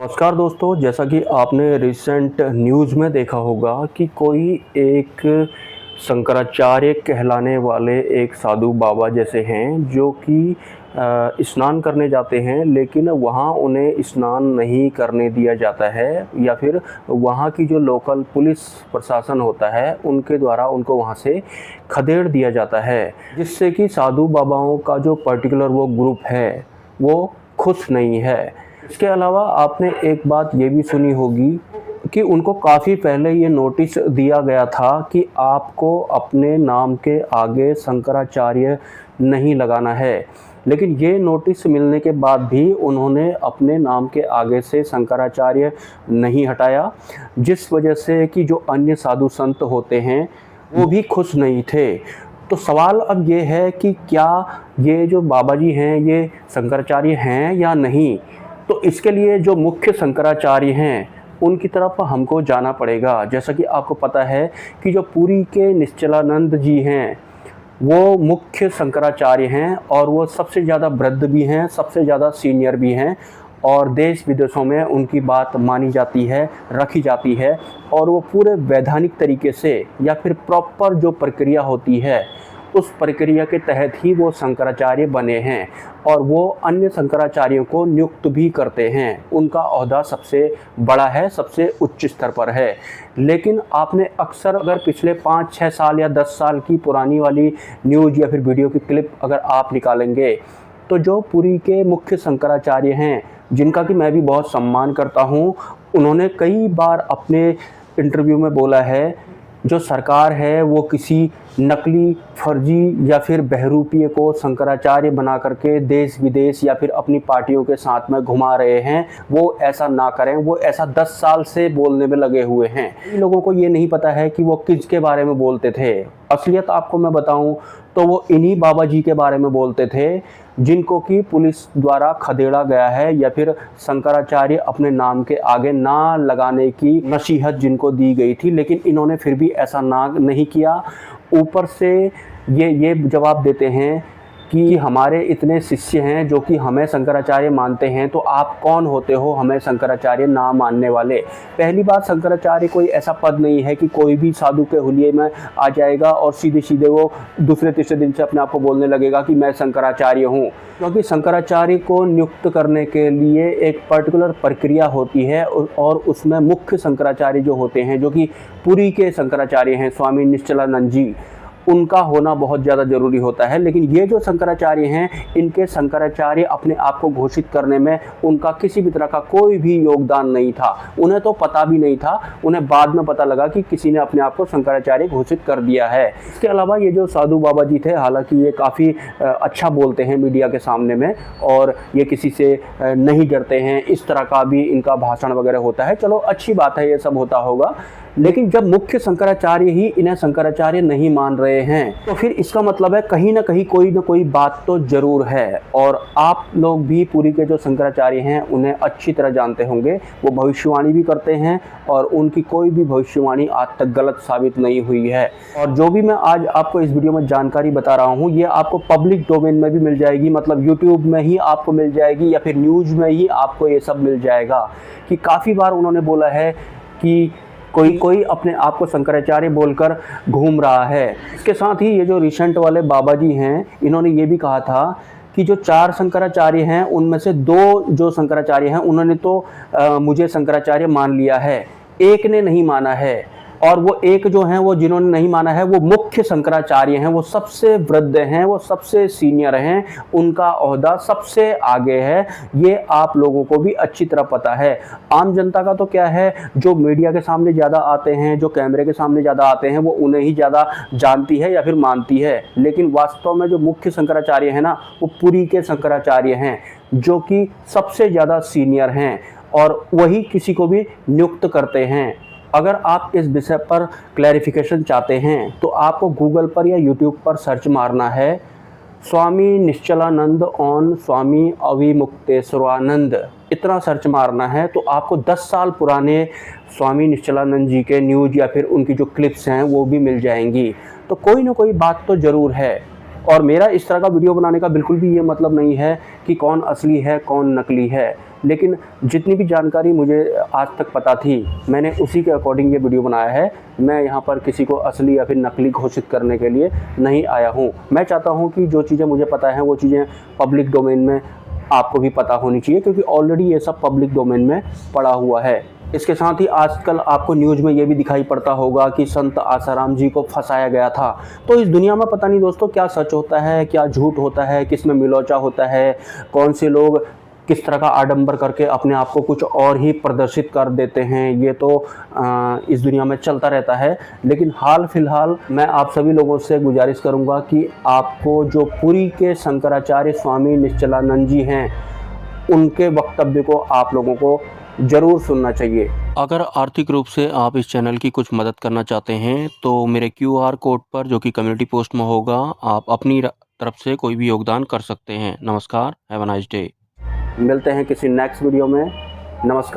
नमस्कार दोस्तों, जैसा कि आपने रिसेंट न्यूज़ में देखा होगा कि कोई एक शंकराचार्य कहलाने वाले एक साधु बाबा जैसे हैं जो कि स्नान करने जाते हैं, लेकिन वहाँ उन्हें स्नान नहीं करने दिया जाता है या फिर वहाँ की जो लोकल पुलिस प्रशासन होता है उनके द्वारा उनको वहाँ से खदेड़ दिया जाता है, जिससे कि साधु बाबाओं का जो पर्टिकुलर वो ग्रुप है वो खुश नहीं है। इसके अलावा आपने एक बात ये भी सुनी होगी कि उनको काफ़ी पहले ये नोटिस दिया गया था कि आपको अपने नाम के आगे शंकराचार्य नहीं लगाना है, लेकिन ये नोटिस मिलने के बाद भी उन्होंने अपने नाम के आगे से शंकराचार्य नहीं हटाया, जिस वजह से कि जो अन्य साधु संत होते हैं वो भी खुश नहीं थे। तो सवाल अब ये है कि क्या ये जो बाबा जी हैं ये शंकराचार्य हैं या नहीं। तो इसके लिए जो मुख्य शंकराचार्य हैं उनकी तरफ हमको जाना पड़ेगा। जैसा कि आपको पता है कि जो पुरी के निश्चलानंद जी हैं वो मुख्य शंकराचार्य हैं और वो सबसे ज़्यादा वृद्ध भी हैं, सबसे ज़्यादा सीनियर भी हैं और देश विदेशों में उनकी बात मानी जाती है, रखी जाती है और वो पूरे वैधानिक तरीके से या फिर प्रॉपर जो प्रक्रिया होती है उस प्रक्रिया के तहत ही वो शंकराचार्य बने हैं और वो अन्य शंकराचार्यों को नियुक्त भी करते हैं। उनका ओहदा सबसे बड़ा है, सबसे उच्च स्तर पर है। लेकिन आपने अक्सर अगर पिछले 5-6 साल या 10 साल की पुरानी वाली न्यूज़ या फिर वीडियो की क्लिप अगर आप निकालेंगे तो जो पुरी के मुख्य शंकराचार्य हैं, जिनका कि मैं भी बहुत सम्मान करता हूँ, उन्होंने कई बार अपने इंटरव्यू में बोला है जो सरकार है वो किसी नकली, फर्जी या फिर बहरूपीय को शंकराचार्य बना करके देश विदेश या फिर अपनी पार्टियों के साथ में घुमा रहे हैं, वो ऐसा ना करें। वो ऐसा 10 साल से बोलने में लगे हुए हैं। इन लोगों को ये नहीं पता है कि वो किसके बारे में बोलते थे। असलियत आपको मैं बताऊं तो वो इन्हीं बाबा जी के बारे में बोलते थे जिनको कि पुलिस द्वारा खदेड़ा गया है या फिर शंकराचार्य अपने नाम के आगे ना लगाने की नसीहत जिनको दी गई थी, लेकिन इन्होंने फिर भी ऐसा ना नहीं किया। ऊपर से ये जवाब देते हैं कि हमारे इतने शिष्य हैं जो कि हमें शंकराचार्य मानते हैं, तो आप कौन होते हो हमें शंकराचार्य ना मानने वाले। पहली बात, शंकराचार्य कोई ऐसा पद नहीं है कि कोई भी साधु के हुलिये में आ जाएगा और सीधे सीधे वो दूसरे तीसरे दिन से अपने आप को बोलने लगेगा कि मैं शंकराचार्य हूँ, क्योंकि शंकराचार्य को नियुक्त करने के लिए एक पर्टिकुलर प्रक्रिया होती है और उसमें मुख्य शंकराचार्य जो होते हैं, जो कि पुरी के शंकराचार्य हैं स्वामी निश्चलानंद जी, उनका होना बहुत ज़्यादा ज़रूरी होता है। लेकिन ये जो शंकराचार्य हैं, इनके शंकराचार्य अपने आप को घोषित करने में उनका किसी भी तरह का कोई भी योगदान नहीं था। उन्हें तो पता भी नहीं था, उन्हें बाद में पता लगा कि किसी ने अपने आप को शंकराचार्य घोषित कर दिया है। इसके अलावा ये जो साधु बाबा जी थे, हालांकि ये काफ़ी अच्छा बोलते हैं मीडिया के सामने में और ये किसी से नहीं डरते हैं, इस तरह का भी इनका भाषण वगैरह होता है। चलो अच्छी बात है, ये सब होता होगा। लेकिन जब मुख्य शंकराचार्य ही इन्हें शंकराचार्य नहीं मान रहे हैं तो फिर इसका मतलब है कहीं ना कहीं कोई ना कोई बात तो जरूर है। और आप लोग भी पुरी के जो शंकराचार्य हैं उन्हें अच्छी तरह जानते होंगे। वो भविष्यवाणी भी करते हैं और उनकी कोई भी भविष्यवाणी आज तक गलत साबित नहीं हुई है। और जो भी मैं आज आपको इस वीडियो में जानकारी बता रहा हूँ, ये आपको पब्लिक डोमेन में भी मिल जाएगी, मतलब यूट्यूब में ही आपको मिल जाएगी या फिर न्यूज़ में ही आपको ये सब मिल जाएगा। कि काफ़ी बार उन्होंने बोला है कि कोई अपने आप को शंकराचार्य बोलकर घूम रहा है। इसके साथ ही ये जो रिसेंट वाले बाबा जी हैं, इन्होंने ये भी कहा था कि जो 4 शंकराचार्य हैं उनमें से 2 जो शंकराचार्य हैं उन्होंने तो मुझे शंकराचार्य मान लिया है, एक ने नहीं माना है। और वो एक जो हैं, वो जिन्होंने नहीं माना है, वो मुख्य शंकराचार्य हैं, वो सबसे वृद्ध हैं, वो सबसे सीनियर हैं, उनका ओहदा सबसे आगे है। ये आप लोगों को भी अच्छी तरह पता है। आम जनता का तो क्या है, जो मीडिया के सामने ज़्यादा आते हैं, जो कैमरे के सामने ज़्यादा आते हैं, वो उन्हें ही ज़्यादा जानती है या फिर मानती है। लेकिन वास्तव में जो मुख्य शंकराचार्य हैं ना, वो पुरी के शंकराचार्य हैं, जो कि सबसे ज़्यादा सीनियर हैं और वही किसी को भी नियुक्त करते हैं। अगर आप इस विषय पर क्लैरिफिकेशन चाहते हैं तो आपको गूगल पर या यूट्यूब पर सर्च मारना है स्वामी निश्चलानंद ऑन स्वामी अविमुक्तेश्वरानंद, इतना सर्च मारना है तो आपको 10 साल पुराने स्वामी निश्चलानंद जी के न्यूज़ या फिर उनकी जो क्लिप्स हैं वो भी मिल जाएंगी। तो कोई ना कोई बात तो ज़रूर है। और मेरा इस तरह का वीडियो बनाने का बिल्कुल भी ये मतलब नहीं है कि कौन असली है कौन नकली है। लेकिन जितनी भी जानकारी मुझे आज तक पता थी मैंने उसी के अकॉर्डिंग ये वीडियो बनाया है। मैं यहाँ पर किसी को असली या फिर नकली घोषित करने के लिए नहीं आया हूँ। मैं चाहता हूँ कि जो चीज़ें मुझे पता है वो चीज़ें पब्लिक डोमेन में आपको भी पता होनी चाहिए, क्योंकि ऑलरेडी ये सब पब्लिक डोमेन में पड़ा हुआ है। इसके साथ ही आजकल आपको न्यूज़ में ये भी दिखाई पड़ता होगा कि संत आसाराम जी को फंसाया गया था। तो इस दुनिया में पता नहीं दोस्तों क्या सच होता है, क्या झूठ होता है, किस में मिलोचा होता है, कौन से लोग किस तरह का आडंबर करके अपने आप को कुछ और ही प्रदर्शित कर देते हैं। ये तो इस दुनिया में चलता रहता है। लेकिन हाल फिलहाल मैं आप सभी लोगों से गुजारिश करूंगा कि आपको जो पुरी के शंकराचार्य स्वामी निश्चलानंद जी हैं उनके वक्तव्य को आप लोगों को ज़रूर सुनना चाहिए। अगर आर्थिक रूप से आप इस चैनल की कुछ मदद करना चाहते हैं तो मेरे QR कोड पर, जो कि कम्युनिटी पोस्ट में होगा, आप अपनी तरफ से कोई भी योगदान कर सकते हैं। नमस्कार, हैव अ नाइस डे। मिलते हैं किसी नेक्स्ट वीडियो में। नमस्कार।